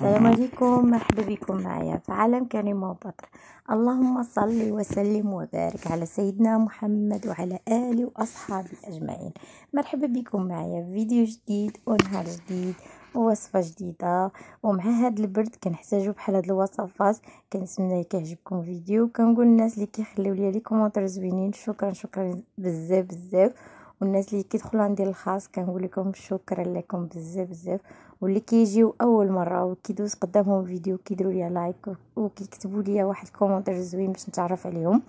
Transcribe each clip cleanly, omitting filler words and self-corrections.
السلام عليكم، مرحبا بكم معايا في عالم كريم وبطر. اللهم صل وسلم وبارك على سيدنا محمد وعلى آله وأصحابه أجمعين. مرحبا بكم معايا في فيديو جديد ونهار جديد ووصفة جديدة. ومع هاد البرد كنحتاجو بحال هاد الوصفات. كنتمنى كيعجبكم الفيديو، كنقول الناس اللي كيخليو لي كومونتير زوينين شكرا بزاف بزاف. والناس اللي كيدخلوا عندي الخاص كنقول لكم شكرا لكم بزاف بزاف. واللي كيجيو اول مره وكيدوز قدامهم الفيديو كيديروا لي لايك وكيكتبوا لي واحد الكومونتير زوين باش نتعرف عليهم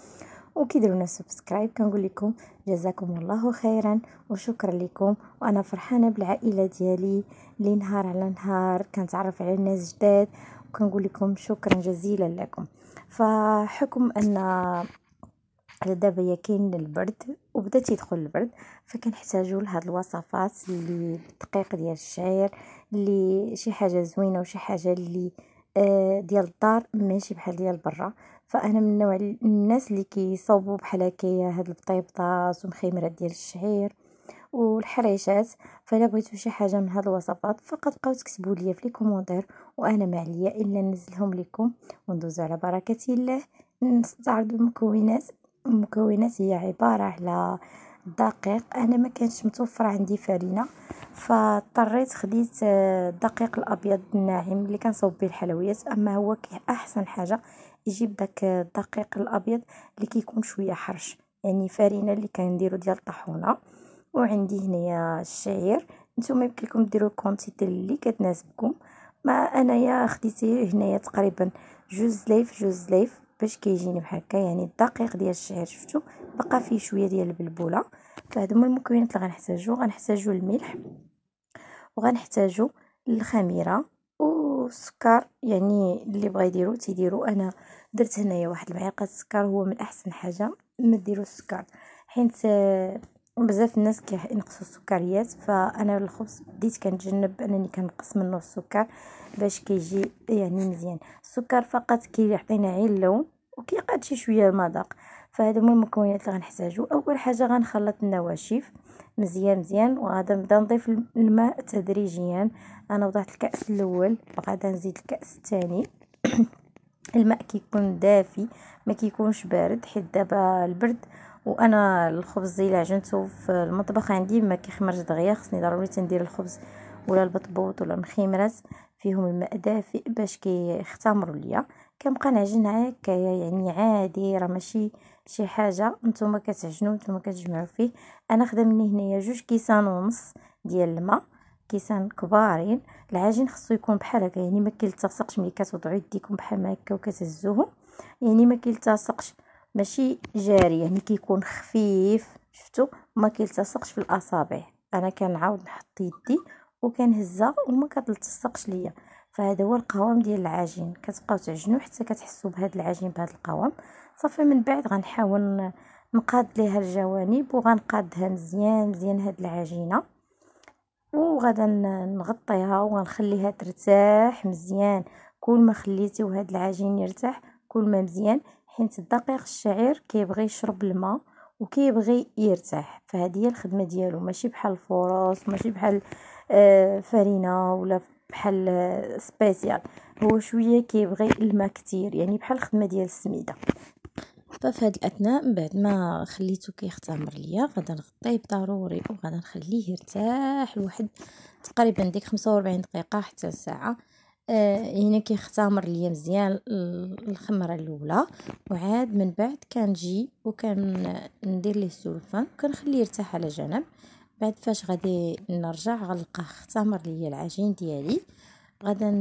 وكيديروا لنا سبسكرايب. كنقول لكم جزاكم الله خيرا وشكرا لكم. وانا فرحانه بالعائله ديالي اللي نهار على نهار كنتعرف على ناس جداد، وكنقول لكم شكرا جزيلا لكم. فحكم ان دابا كاين البرد وبدا تيدخل البرد، فكنحتاجوا لهاد الوصفات اللي بالدقيق ديال الشعير، اللي شي حاجه زوينه وشي حاجه اللي ديال الدار ماشي بحال ديال برا. فانا من نوع الناس اللي كيصوبوا بحال هكايا هاد البطيبطات ومخيمرات ديال الشعير والحريشات. فلا بغيتو شي حاجه من هاد الوصفات فقط بقاو تكتبوا لي في لي كومونتير وانا ما عليا الا ننزلهم لكم وندوزو على بركه الله. نستعرض المكونات هي عباره على دقيق. انا ما كانش متوفر عندي فرينه، فاضطريت خديت الدقيق الابيض الناعم اللي كنصوب به الحلويات. اما هو احسن حاجه يجيب داك الدقيق الابيض اللي كيكون شويه حرش، يعني فرينه اللي كنديروا ديال الطحونه. وعندي هنايا الشعير، نتوما يمكن لكم ديروا الكونتيتي اللي كتناسبكم. ما انايا خديتي هنايا تقريبا جوج زلايف باش كيجيني بحال هكا، يعني الدقيق ديال الشعير شفتوا بقى فيه شويه ديال البلبوله. فهادو هما المكونات اللي غنحتاجو الملح، وغنحتاجو الخميره والسكر، يعني اللي بغا يديرو تيديرو. انا درت هنايا واحد المعلقه السكر، هو من احسن حاجه ما ديروا السكر، حيت بزاف الناس كينقصوا السكريات. فانا الخبز بديت كنتجنب انني كنقص منه السكر باش كيجي يعني مزيان. السكر فقط كيعطينا غير اللون وكيقاد شي شويه المذاق. فهذا هما المكونات اللي غنحتاجو. اول حاجه غنخلط النواشف مزيان وغادا نبدا نضيف الماء تدريجيا. انا وضعت الكاس الاول وغادا نزيد الكاس الثاني. الماء كيكون دافي ما كيكونش بارد، حيت دابا البرد وانا الخبز الا عجنته في المطبخ عندي ما كيخمرش دغيا. خصني ضروري تندير الخبز ولا البطبوط ولا المخيمرات فيهم الماء دافئ باش كيختمروا ليا. كنبقى نعجن هكايا يعني عادي، راه ماشي شي حاجه نتوما كتعجنوا نتوما كتجمعوا فيه. انا خدمني هنايا 2.5 كيسان ديال الماء، كيسان كبارين. العجين خصو يكون بحال هكا، يعني ما كيلتصقش ملي كتوضعوا يديكم بحال ما هكا وكتهزوهم، يعني ما كيلتصقش، ماشي جاري، يعني كيكون خفيف شفتوا ما كيلتصقش في الاصابع. انا كنعاود نحط يدي وكنهزها وما كتلتصقش ليا. فهذا هو القوام ديال العجين. كتبقاو تعجنوا حتى كتحسوا بهذا العجين بهذا القوام. صافي من بعد غنحاول نقاد ليها الجوانب وغنقادها مزيان هاد العجينه، وغدا نغطيها وغنخليها ترتاح مزيان. كل ما خليتيو هاد العجين يرتاح كل ما مزيان، حيت الدقيق الشعير كيبغي يشرب الماء وكيبغي يرتاح. فهذه هي الخدمه ديالو، ماشي بحال الفورص، ماشي بحال فرينه ولا بحال سبيسيال. هو شويه كيبغي الماء كتير، يعني بحال الخدمه ديال السميده. ففي هاد الاثناء من بعد ما خليته كيختمر ليا غادا نغطيه ضروري وغادا نخليه يرتاح لواحد تقريبا ديك 45 دقيقه حتى ساعه. هنا كيختمر ليا مزيان الخمره الاولى، وعاد من بعد كنجي ندير ليه السلفان وكنخليه يرتاح على جنب. بعد فاش غادي نرجع غنلقاه اختمر ليا العجين ديالي. غادا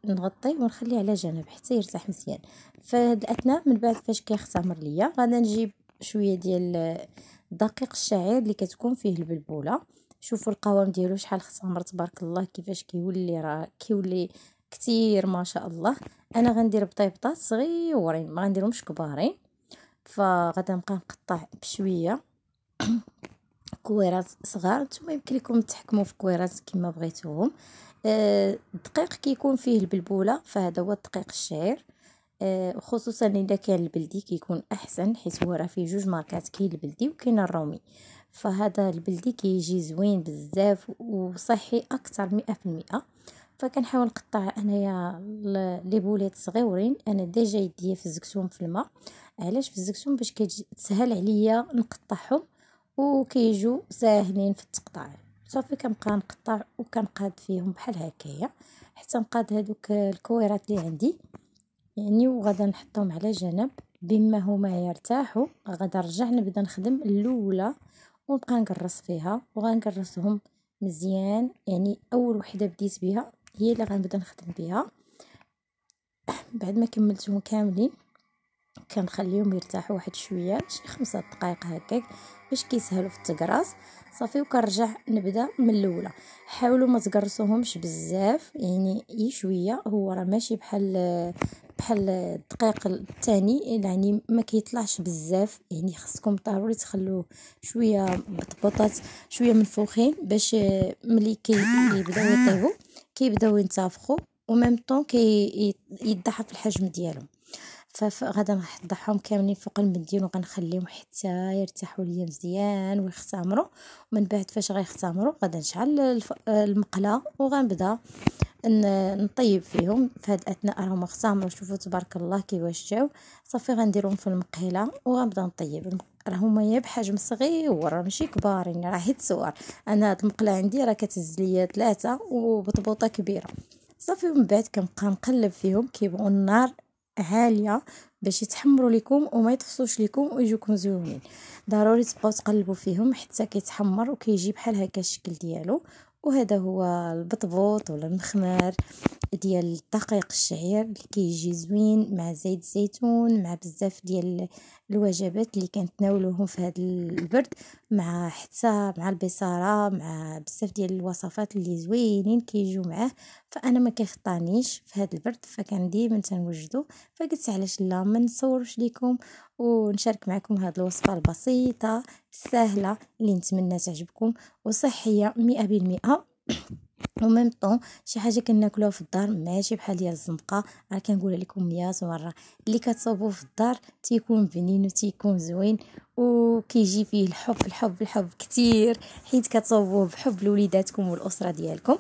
نغطيه ونخليه على جنب حتى يرتاح مزيان. فهاد الاثناء من بعد فاش كيختمر ليا غادا نجيب شويه ديال دقيق الشعير اللي كتكون فيه البلبوله. شوفوا القوام ديالو شحال اختمر تبارك الله، كيفاش كيولي، راه كيولي كتير ما شاء الله. انا غندير بطيبطات صغيورين ما غنديرهمش كبارين. فغادا نبقى نقطع بشويه كويرات صغار، نتوما يمكن لكم تحكموا في كويرات كما بغيتوهم. الدقيق كيكون فيه البلبوله، فهذا هو الدقيق الشعير. خصوصا اذا كان البلدي كيكون احسن، حيت هو راه فيه جوج ماركات، كاين البلدي وكاين الرومي. فهذا البلدي كيجي زوين بزاف وصحي اكثر 100%. فكنحاول نقطع انايا لي بوليت صغيورين. انا ديجا يديا في الزكسوم في الماء. علاش في الزكسوم؟ باش كيجي تسهل عليا نقطعهم وكيجوا ساهلين في التقطاع. صافي كنبقى نقطع وكنقاد فيهم بحال هكايا حتى نقاد هذوك الكويرات اللي عندي يعني، وغادا نحطهم على جنب. بما هما يرتاحوا غادا نرجع نبدا نخدم الاولى ونبقى نقرص فيها وغنقرصهم مزيان. يعني اول وحده بديت بها هي اللي غنبدا نخدم بها. بعد ما كملتهم كاملين كنخليهم يرتاحوا واحد شويه، شي 5 دقائق هكاك باش كيسهلوا في التقراص. صافي وكنرجع نبدا من الاولى. حاولوا ما تقرصوهمش بزاف، يعني شويه. هو راه ماشي بحال الدقيق الثاني، يعني ما كيطلعش بزاف. يعني خصكم ضروري تخلوه شويه بطبطات شويه منفوخين باش ملي كيبداو يطيبوا كيبداو ينتفخوا وميم طون يضاعف الحجم ديالهم. فغادا نحضرهم كاملين فوق المنديل وغنخليهم حتى يرتاحوا ليا مزيان ويختمروا. ومن بعد فاش غيختمروا غادا نشعل المقله وغنبدا نطيب فيهم. في هاد الاثناء راهم اختمروا، شوفوا تبارك الله كيفاش جاو. صافي غنديرهم في المقيله وغنبدا نطيب. راهما يا بحجم صغير ماشي كبار، يعني راه حيت صغار. انا هاد المقله عندي راه كتهز ليا 3 وبطبوطه كبيره. صافي ومن بعد كنبقى نقلب فيهم. كيبغوا النار عاليه باش يتحمروا لكم وما يطفسوش لكم ويجوكم زوينين. ضروري تبقاو تقلبوا فيهم حتى كيتحمر وكيجي بحال هكا الشكل ديالو. وهذا هو البطبوط ولا المخمار ديال دقيق الشعير اللي كيجي زوين مع زيت الزيتون، مع بزاف ديال الوجبات اللي كنتناولوهم في هذا البرد، مع حتى مع البصاره، مع بزاف ديال الوصفات اللي زوينين كيجيو معاه. فانا ما كيخطانيش في هذا البرد، فكان ديما تنوجدو. فقلت علاش لا ما نصورش لكم ونشارك معكم هذه الوصفه البسيطه السهله اللي نتمنى تعجبكم وصحيه 100%. وميم طون شي حاجه كناكلوها في الدار ماشي بحال ديال الزنقه. راه كنقول لكم 100 مره اللي كتصوبوه في الدار تيكون بنين وتيكون زوين وكيجي فيه الحب كتير، حيت كتصوبوه بحب لوليداتكم والاسره ديالكم.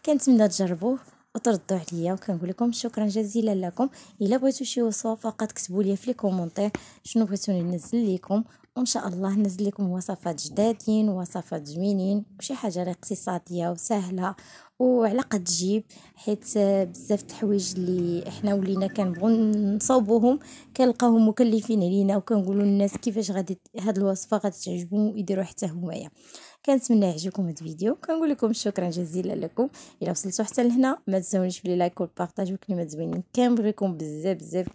كنتمنى تجربوه وتردوا عليا، وكنقول لكم شكرا جزيلا لكم. الا بغيتوا شي وصفه فقط كتبوا لي في لي كومونتير شنو بغيتوني ننزل لكم، وان شاء الله ننزل لكم وصفات جدادين ووصفات زوينين وشي حاجه اقتصاديه وسهله وعلى قد تجيب. حيت بزاف الحوايج اللي احنا ولينا كنبغوا نصاوبوهم كنلقاوهم مكلفين علينا، وكنقولوا للناس كيفاش غادي هاد الوصفه غادي تعجبهم ويديروا حتى همايا. كنتمنى يعجبكم هاد الفيديو، كنقول لكم شكرا جزيلا لكم. الا وصلتوا حتى لهنا ما تنسونيش بلي لايك والبارطاج وكلمات زوينين. كنبغيكم بزاف بزاف.